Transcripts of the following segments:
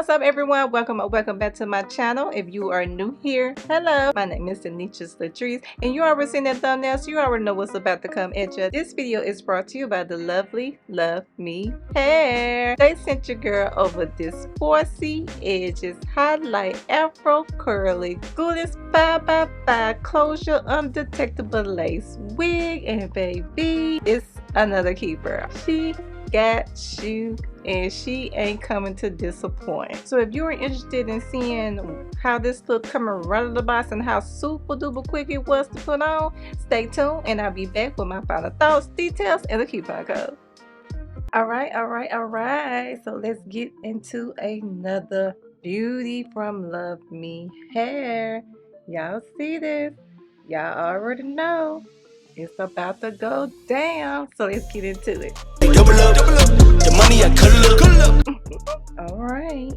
What's up, everyone? Welcome back to my channel. If you are new here, hello, my name is Denise Latrice, and you already seen that thumbnail, so you already know what's about to come at you. This video is brought to you by the lovely Love Me hair. They sent your girl over this 4C edges highlight Afro curly Glueless 5x5 closure undetectable lace wig, and baby, it's another keeper. She got you, and she ain't coming to disappoint. So if you're interested in seeing how this look coming right out of the box and how super duper quick it was to put on, stay tuned and I'll be back with my final thoughts, details, and the coupon code. Alright, so let's get into another beauty from Love Me hair. Y'all see this? Y'all already know it's about to go down, so let's get into it. Double up, the money I cuddle up. All right,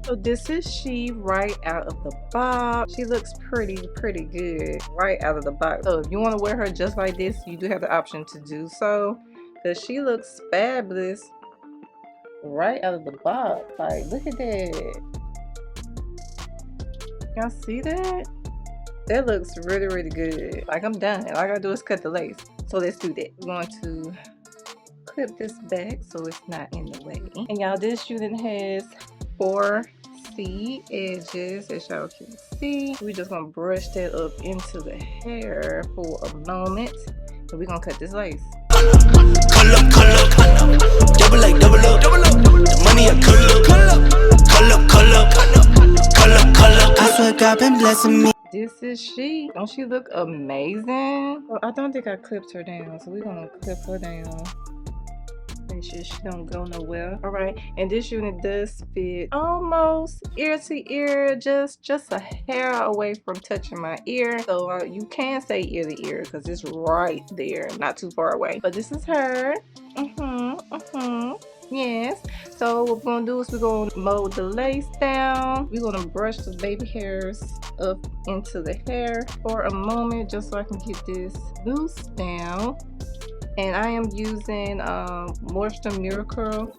so this is she right out of the box. She looks pretty good right out of the box. So if you want to wear her just like this, you do have the option to do so, because she looks fabulous right out of the box. Like, look at that. Y'all see that? That looks really good. Like, I'm done. All I gotta do is cut the lace. So let's do that. We're going to clip this back so it's not in the way. And y'all, this unit has 4C edges, as y'all can see. We're just gonna brush that up into the hair for a moment, and we're gonna cut this lace. Double up, the money I cuddle up. I swear God been blessing me. This is she. Don't she look amazing? Oh, I don't think I clipped her down, so we're gonna clip her down. Make sure she don't go nowhere. All right, and this unit does fit almost ear to ear, just a hair away from touching my ear. So you can say ear to ear because it's right there, not too far away. But this is her. Yes. So what we're gonna do is we're gonna mold the lace down. We're gonna brush the baby hairs up into the hair for a moment, just so I can get this loose down. And I am using Moisture Miracle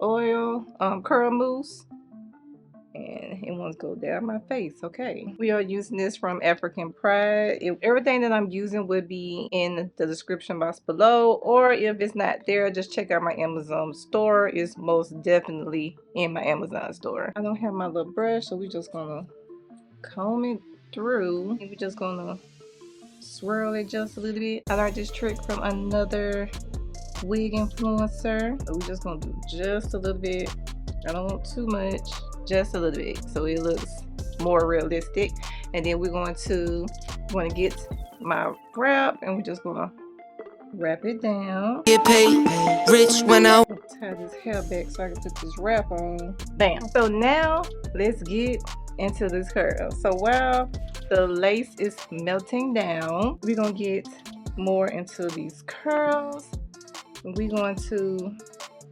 oil, curl mousse, and it wants to go down my face. Okay, we are using this from African Pride. Everything that I'm using would be in the description box below, or if it's not there, just check out my Amazon store. It's most definitely in my Amazon store. I don't have my little brush, so we're just gonna comb it through, and we're just gonna swirl it just a little bit. I learned this trick from another wig influencer. So we're just gonna do just a little bit. I don't want too much, just a little bit, so it looks more realistic. And then we're going to get my wrap, and we're just gonna wrap it down. Get paid rich when I tie this hair back so I can put this wrap on. Bam. So now let's get into this curl. So while the lace is melting down, we're gonna get more into these curls. We're going to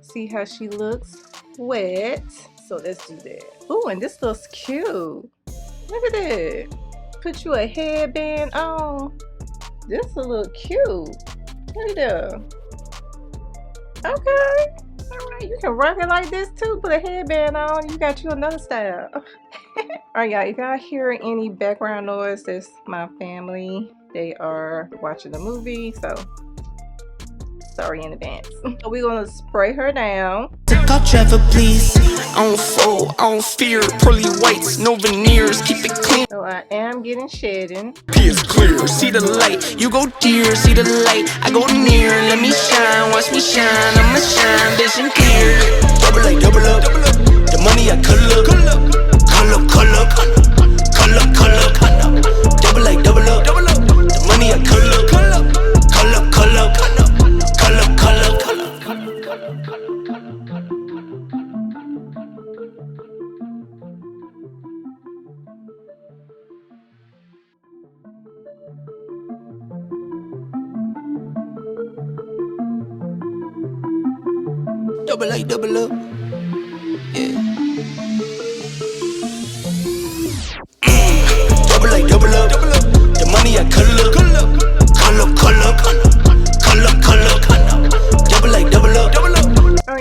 see how she looks wet. So let's do that. Ooh, and this looks cute. Look at that. Put you a headband on. This will look cute. Look at that. Okay. Alright, you can rock it like this too. Put a headband on, you got you another style. Alright, y'all, if y'all hear any background noise, that's my family. They are watching the movie, so sorry in advance. So we're gonna spray her down. call Trevor, please. I don't fold, I don't fear. Pearly whites, no veneers, keep it clean. So I am getting shedding. P is clear, see the light. You go dear, see the light. I go near, let me shine, watch me shine. I'ma shine, vision clear. Double up, the money I cuddle up. Double up, the money I cuddle up. Double up, yeah. Double up, the money I cuddle up. Double up.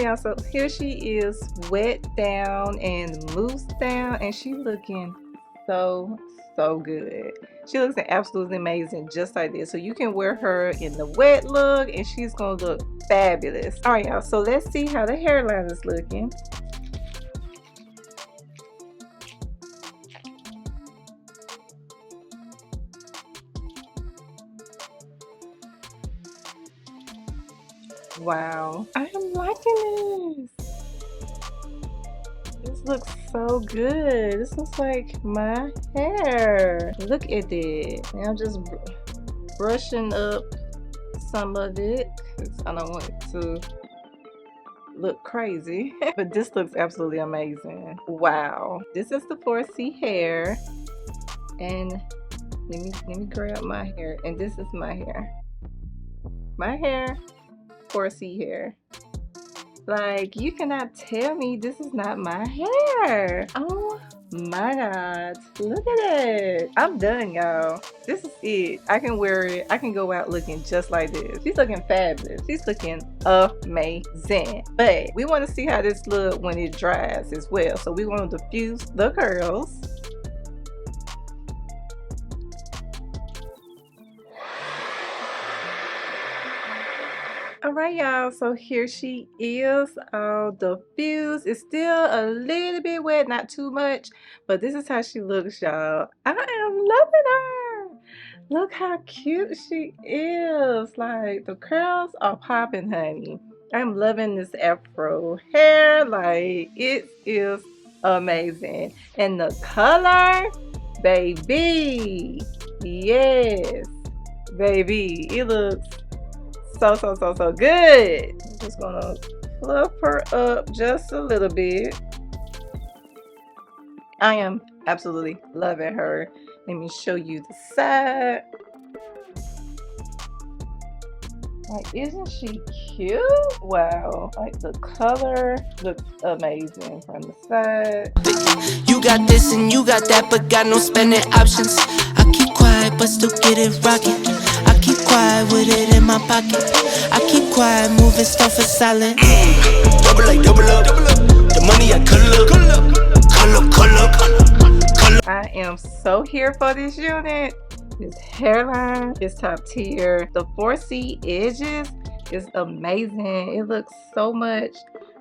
y'all, so here she is, wet down and mousse down, and she looking so good. She looks absolutely amazing just like this. So you can wear her in the wet look and she's gonna look fabulous. All right, y'all, so let's see how the hairline is looking. Wow, I am liking this. This looks so good. This looks like my hair. Look at it. And I'm just brushing up some of it because I don't want it to look crazy. But this looks absolutely amazing. Wow. This is the 4C hair. And let me grab my hair. And this is my hair. My hair, 4C hair. Like, you cannot tell me this is not my hair. Oh my god, look at it. I'm done, y'all. This is it. I can wear it. I can go out looking just like this. She's looking fabulous. She's looking amazing. But we want to see how this look when it dries as well. So we want to diffuse the curls. Alright, y'all, so here she is, all diffused. It's still a little bit wet, not too much, but this is how she looks, y'all. I am loving her. Look how cute she is. Like, the curls are popping, honey. I'm loving this Afro hair. Like, it is amazing. And the color, baby. Yes, baby. It looks so good. I'm just gonna fluff her up just a little bit. I am absolutely loving her. Let me show you the side. Like, isn't she cute? Wow, like the color looks amazing from the side. You got this and you got that, but got no spending options. I keep quiet, but still get it rocking. I keep quiet with it in my pocket. I keep quiet, moving stuff for silent. Double up. The money I color up. I am so here for this unit. This hairline is top tier. The 4C edges is amazing. It looks so much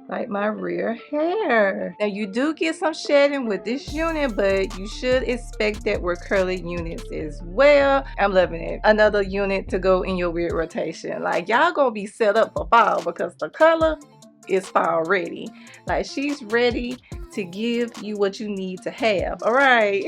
like my real hair. Now you do get some shedding with this unit, but you should expect that with curly units as well. I'm loving it. Another unit to go in your weird rotation. Like, y'all gonna be set up for fall because the color is fall ready. Like, she's ready to give you what you need to have. All right.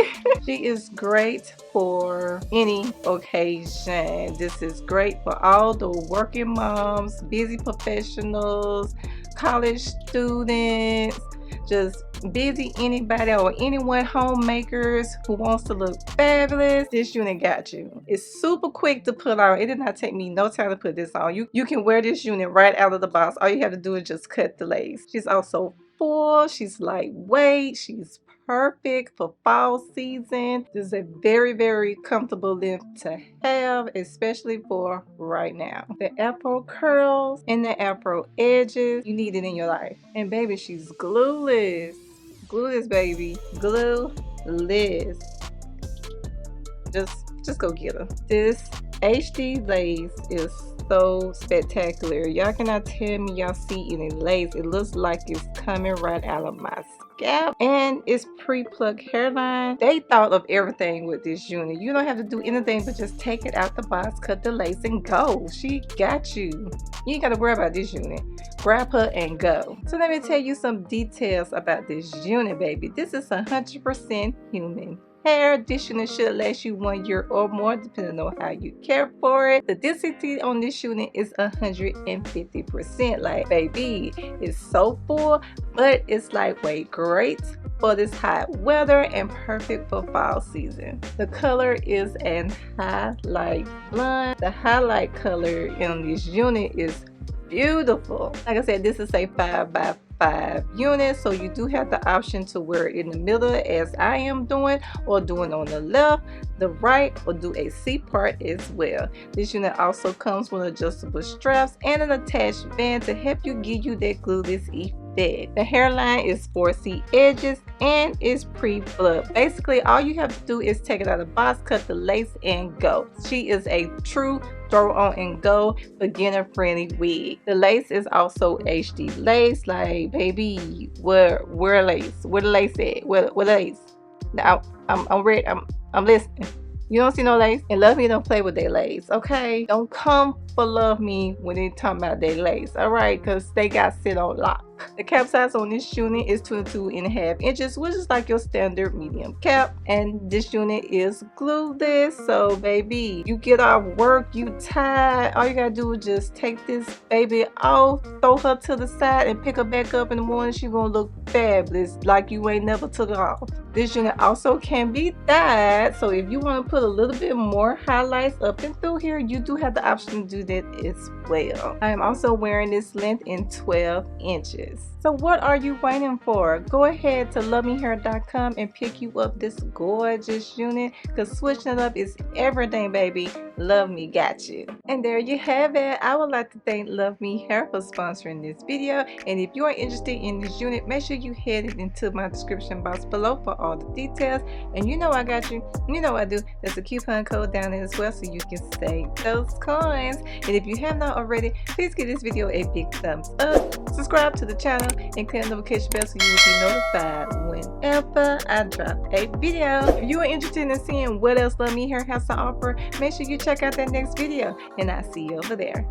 She is great for any occasion. This is great for all the working moms, busy professionals, college students, just busy anybody or anyone, homemakers who wants to look fabulous. This unit got you. It's super quick to put on. It did not take me no time to put this on. You can wear this unit right out of the box. All you have to do is just cut the lace. She's also full. She's lightweight. She's perfect for fall season. This is a very comfortable length to have, especially for right now. The Afro curls and the Afro edges, you need it in your life. And baby, she's glueless. Glueless, baby. Glueless. Just go get her. This HD lace is so spectacular. Y'all cannot tell me y'all see any lace. It looks like it's coming right out of my scalp, and it's pre-plucked hairline. They thought of everything with this unit. You don't have to do anything but just take it out the box, cut the lace, and go. She got you. You ain't got to worry about this unit. Grab her and go. So let me tell you some details about this unit, baby. This is 100% human hair. This unit should last you 1 year or more, depending on how you care for it. The density on this unit is 150%. Like, baby, it's so full, but it's lightweight, great for this hot weather and perfect for fall season. The color is an highlight blonde. The highlight color in this unit is beautiful. Like I said, this is a 5x5 unit, so you do have the option to wear it in the middle as I am doing, or doing on the left, the right, or do a C part as well. This unit also comes with adjustable straps and an attached band to help you give you that glueless effect. The hairline is 4C edges and is pre-plucked. Basically, all you have to do is take it out of the box, cut the lace, and go. She is a true throw on and go beginner friendly wig. The lace is also HD lace. Like, baby, where lace? Where the lace at? Where lace? Now I'm ready. I'm listening. You don't see no lace, and Love Me don't play with their lace, okay? Don't come for Love Me when they talking about their lace, all right? Because they got sit on lock. The cap size on this unit is 22.5 inches, which is like your standard medium cap. And this unit is glueless. So, baby, you get off work, you tired, all you gotta do is just take this baby off, throw her to the side, and pick her back up in the morning. She's gonna look fabulous, like you ain't never took her off. This unit also can be dyed, so if you want to put a little bit more highlights up and through here, you do have the option to do that as well. I am also wearing this length in 12 inches. So what are you waiting for? Go ahead to luvmehair.com and pick you up this gorgeous unit, because switching it up is everything, baby. Love Me got you. And there you have it. I would like to thank Love Me Hair for sponsoring this video. And if you are interested in this unit, make sure you head into my description box below for all the details. And you know I got you. You know I do. There's a coupon code down there as well, so you can save those coins. And if you have not already, please give this video a big thumbs up. Subscribe to the channel and click the notification bell so you will be notified whenever I drop a video. If you are interested in seeing what else Love Me Hair has to offer, make sure you check out that next video, and I'll see you over there.